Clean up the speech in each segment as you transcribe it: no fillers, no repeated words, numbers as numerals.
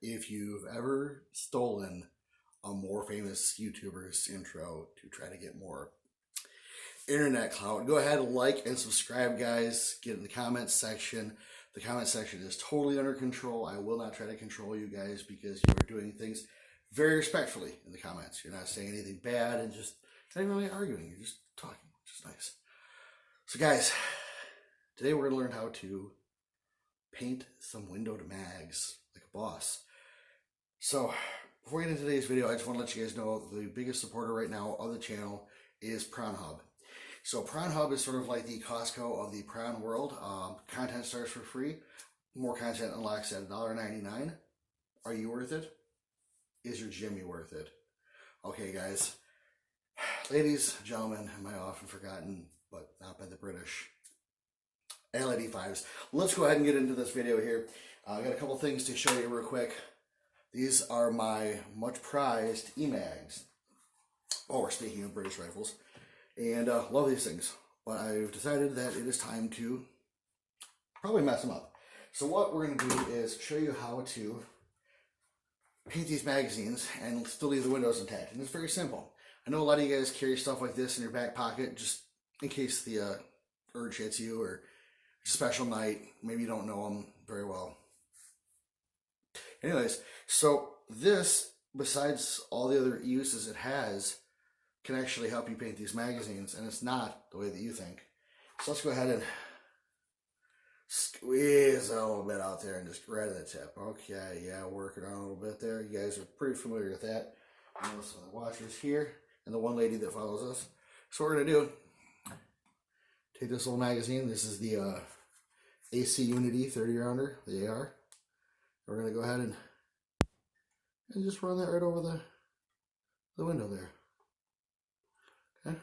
if you've ever stolen a more famous YouTuber's intro to try to get more internet clout, go ahead and like and subscribe, guys. Get in the comments section. The comment section is totally under control. I will not try to control you guys because you are doing things very respectfully in the comments. You're not saying anything bad and just not even really arguing. You're just talking, which is nice. So guys, today we're going to learn how to paint some window to mags like a boss. So before we get into today's video, I just want to let you guys know the biggest supporter right now of the channel is PrawnHub. So PrawnHub is sort of like the Costco of the prawn world. Content starts for free. More content unlocks at $1.99. Are you worth it? Is your Jimmy worth it? Okay, guys. Ladies, gentlemen, am I often forgotten, but not by the British. LED5s. Let's go ahead and get into this video here. I got a couple things to show you real quick. These are my much prized eMags. Oh, we're speaking of British rifles. And love these things. But I've decided that it is time to probably mess them up. So what we're going to do is show you how to paint these magazines and still leave the windows intact. And it's very simple. I know a lot of you guys carry stuff like this in your back pocket just in case the urge hits you or it's a special night. Maybe you don't know them very well. Anyways, so this, besides all the other uses it has, can actually help you paint these magazines, and it's not the way that you think. So let's go ahead and squeeze a little bit out there and just right at the tip. Okay, yeah, work it on a little bit there. You guys are pretty familiar with that. And also the watchers here, and the one lady that follows us. So what we're gonna do, take this little magazine. This is the AC Unity 30 rounder, the AR. We're gonna go ahead and just run that right over the window there. Okay.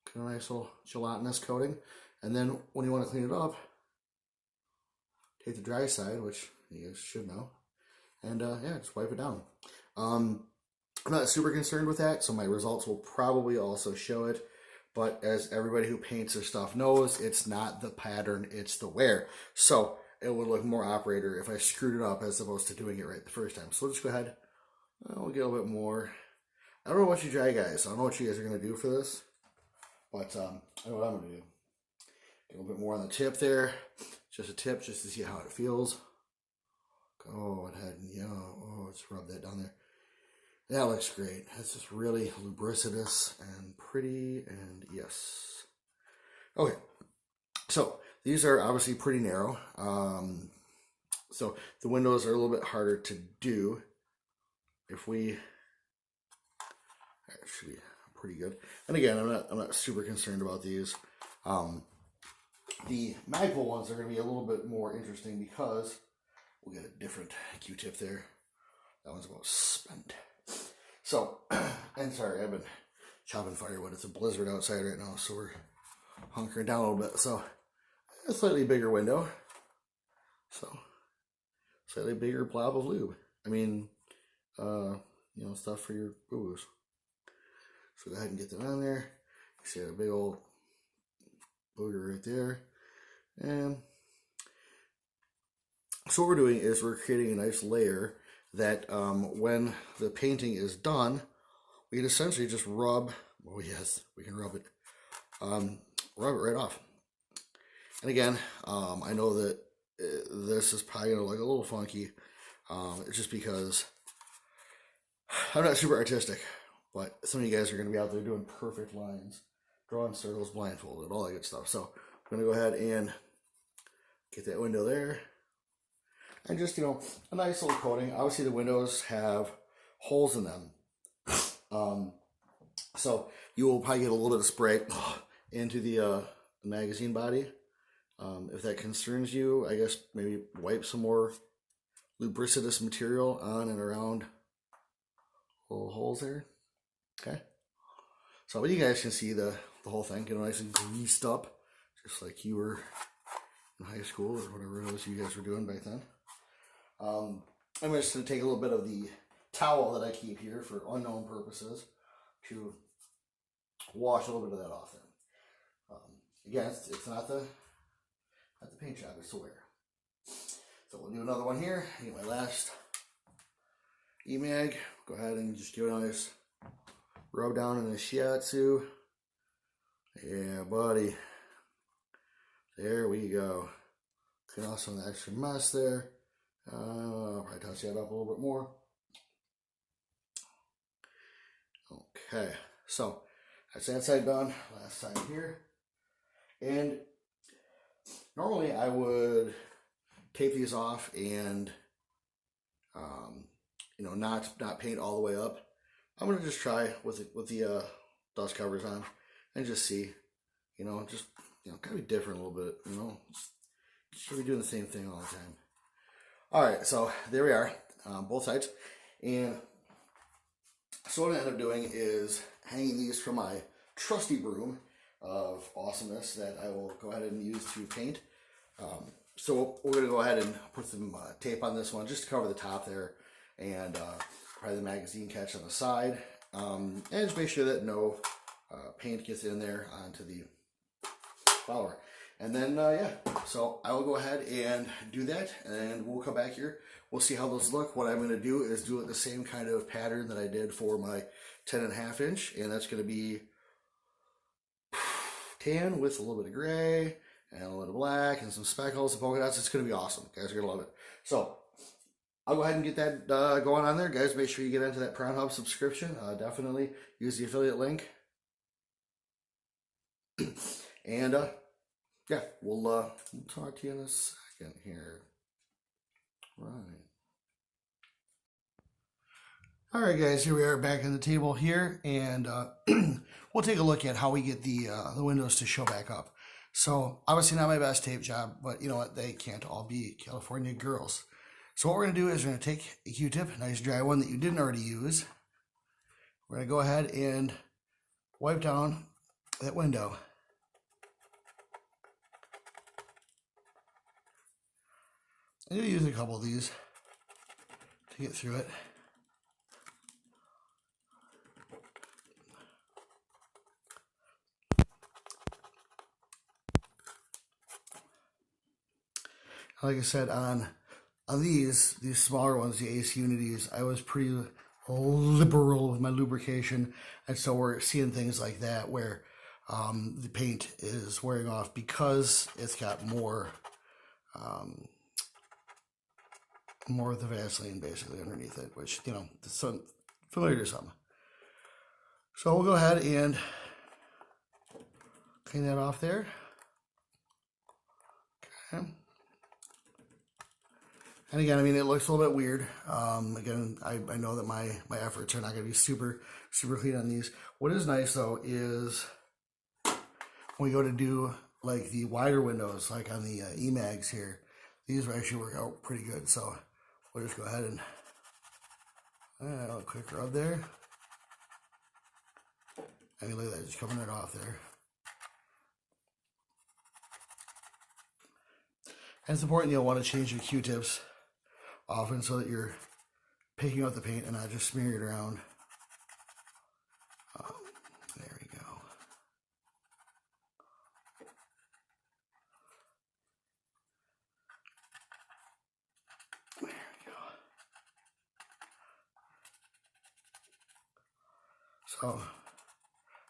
Get a nice little gelatinous coating. And then when you want to clean it up, take the dry side, which you guys should know, and yeah, just wipe it down. I'm not super concerned with that, so my results will probably also show it. But as everybody who paints their stuff knows, it's not the pattern, it's the wear. So it would look more operator if I screwed it up as opposed to doing it right the first time. So we'll just go ahead. We'll get a little bit more. I don't know what you dry guys. I don't know what you guys are going to do for this. But I know what I'm going to do. Get a little bit more on the tip there. Just a tip just to see how it feels. Go ahead and, yeah, oh, let's rub that down there. That looks great. That's just really lubricitous and pretty, and yes. Okay, so these are obviously pretty narrow. So the windows are a little bit harder to do. If we, that should be pretty good. And again, I'm not super concerned about these. The Magpul ones are going to be a little bit more interesting because we'll get a different Q-tip there. That one's about spent. So, and sorry, I've been chopping firewood. It's a blizzard outside right now, so we're hunkering down a little bit. So, a slightly bigger window. So, slightly bigger blob of lube. I mean, you know, stuff for your boo-boos. So go ahead and get that on there. You see a big old booger right there. And so what we're doing is we're creating a nice layer that when the painting is done, we can essentially just rub, oh yes, we can rub it right off. And again, I know that this is probably going to look a little funky. It's just because I'm not super artistic, but some of you guys are going to be out there doing perfect lines, drawing circles blindfolded, all that good stuff. So I'm going to go ahead and get that window there. And just, you know, a nice little coating. Obviously the windows have holes in them. So you will probably get a little bit of spray into the magazine body. If that concerns you, I guess maybe wipe some more lubricitous material on and around little holes there. Okay. So but you guys can see the whole thing, get nice and greased up, just like you were in high school or whatever it was you guys were doing back then. I'm just going to take a little bit of the towel that I keep here for unknown purposes to wash a little bit of that off there. Again, it's not the paint job, it's the wear. So do another one here. Get my last E-mag. Go ahead and just give it a nice rub down in the shiatsu. Yeah, buddy. There we go. Clean off some of the extra mess there. Probably touch that up a little bit more. Okay, so that's that side done. Last side here. And normally I would tape these off and you know, not paint all the way up. I'm gonna just try with the dust covers on and just see, you know, just, you know, kind of be different a little bit, you know. Should be doing the same thing all the time. All right, so there we are, both sides. And so what I end up doing is hanging these from my trusty broom of awesomeness that I will go ahead and use to paint. So we're going to go ahead and put some tape on this one just to cover the top there, and probably the magazine catch on the side, and just make sure that no paint gets in there onto the flower. And then, yeah, so I will go ahead and do that, and we'll come back here. We'll see how those look. What I'm going to do is do it the same kind of pattern that I did for my 10.5 inch, and that's going to be tan with a little bit of gray and a little bit of black and some speckles and polka dots. It's going to be awesome. You guys are going to love it. So I'll go ahead and get that going on there. Guys, make sure you get into that Prawn Hub subscription. Definitely use the affiliate link. And yeah, we'll talk to you in a second here. Right. All right, guys, here we are back on the table here, and we'll take a look at how we get the windows to show back up. So obviously not my best tape job, but you know what? They can't all be California girls. So what we're going to do is we're going to take a Q-tip, a nice dry one that you didn't already use. We're going to go ahead and wipe down that window. I'm going to use a couple of these to get through it. Like I said, on these smaller ones, the Ace Unities, I was pretty liberal with my lubrication, and so we're seeing things like that where the paint is wearing off because it's got more of the Vaseline basically underneath it, which, you know, it's familiar to some. So we'll go ahead and clean that off there. Okay. And again, I mean, it looks a little bit weird. Again, I know that my efforts are not going to be super clean on these. What is nice though is when we go to do like the wider windows, like on the E-mags here, these will actually work out pretty good. So we'll just go ahead and a quick rub there. I mean, look at that, just coming right off there. And it's important you'll want to change your Q-tips often so that you're picking up the paint and not just smearing it around. There we go. There we go. So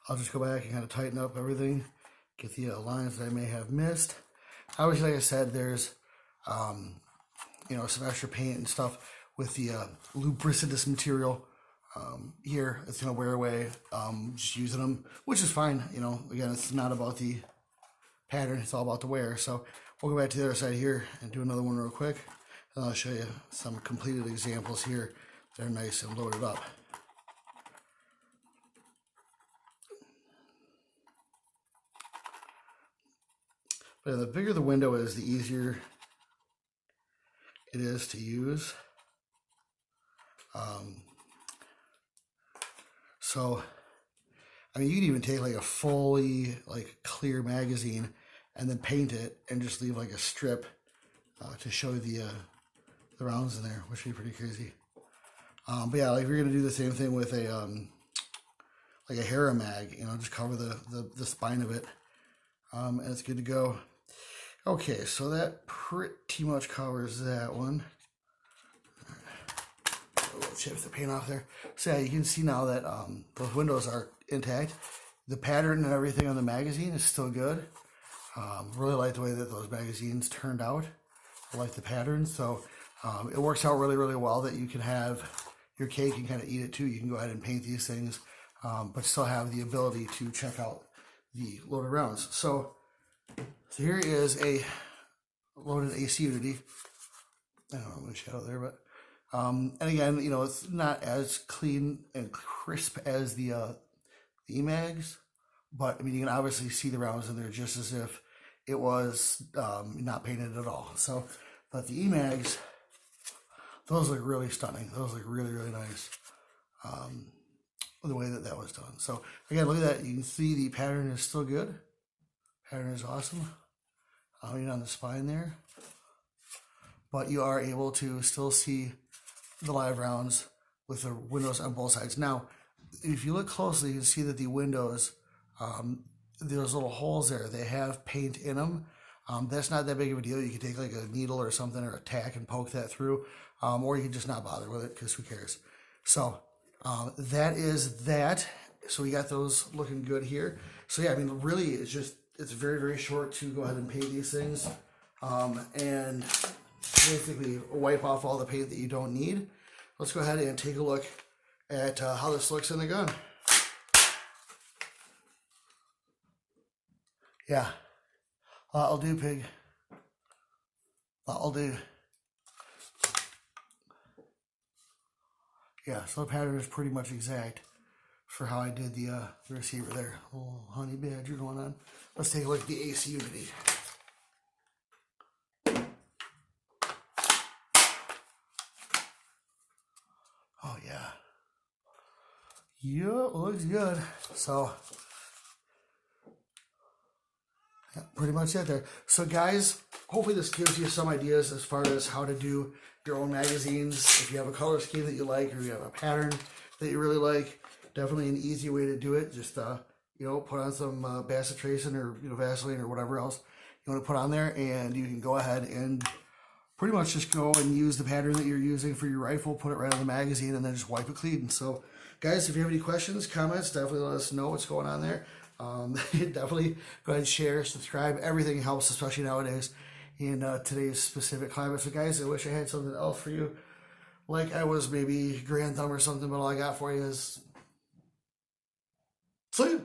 I'll just go back and kind of tighten up everything, get the lines that I may have missed. Obviously, like I said, there's you know, some extra paint and stuff with the lubricantous material here. It's going to wear away just using them, which is fine. You know, again, it's not about the pattern. It's all about the wear. So we'll go back to the other side here and do another one real quick. And I'll show you some completed examples here that are nice and loaded up. But the bigger the window is, the easier it is to use. So, I mean, you can even take like a fully like clear magazine and then paint it and just leave like a strip to show the rounds in there, which would be pretty crazy. But yeah, like if you're gonna do the same thing with a like a Hera mag, you know, just cover the spine of it, and it's good to go. Okay, so that pretty much covers that one. A little chip the paint off there. So yeah, you can see now that those windows are intact. The pattern and everything on the magazine is still good. Really like the way that those magazines turned out. I like the pattern, so it works out really, really well that you can have your cake and kind of eat it too. You can go ahead and paint these things, but still have the ability to check out the loaded rounds. So here is a loaded AC Unity. I don't know which shadow there, but and again, you know, it's not as clean and crisp as the E-Mags, but I mean, you can obviously see the rounds in there just as if it was not painted at all. So, but the E-Mags, those look really stunning. Those look really, really nice. The way that that was done. So again, look at that. You can see the pattern is still good. Pattern is awesome. Even on the spine there. But you are able to still see the live rounds with the windows on both sides. Now, if you look closely, you can see that the windows, those little holes there, they have paint in them. That's not that big of a deal. You can take like a needle or something or a tack and poke that through, or you can just not bother with it because who cares. So that is that. So we got those looking good here. So yeah, I mean, really, it's very, very short to go ahead and paint these things, and basically wipe off all the paint that you don't need. Let's go ahead and take a look at how this looks in the gun. Yeah, that'll do, pig. That'll do. Yeah, so the pattern is pretty much exact for how I did the receiver there. Little honey badger going on. Let's take a look at the AC Unity. Oh yeah. Yep, looks good. So yeah, pretty much it there. So guys, hopefully this gives you some ideas as far as how to do your own magazines. If you have a color scheme that you like, or you have a pattern that you really like, definitely an easy way to do it. Just you know, put on some bacitracin or Vaseline or whatever else you want to put on there, and you can go ahead and pretty much just go and use the pattern that you're using for your rifle, put it right on the magazine, and then just wipe it clean. So guys, if you have any questions, comments, definitely let us know what's going on there. Definitely go ahead and share, subscribe. Everything helps, especially nowadays in today's specific climate. So guys, I wish I had something else for you, like I was maybe Grand Thumb or something, but all I got for you is sleep.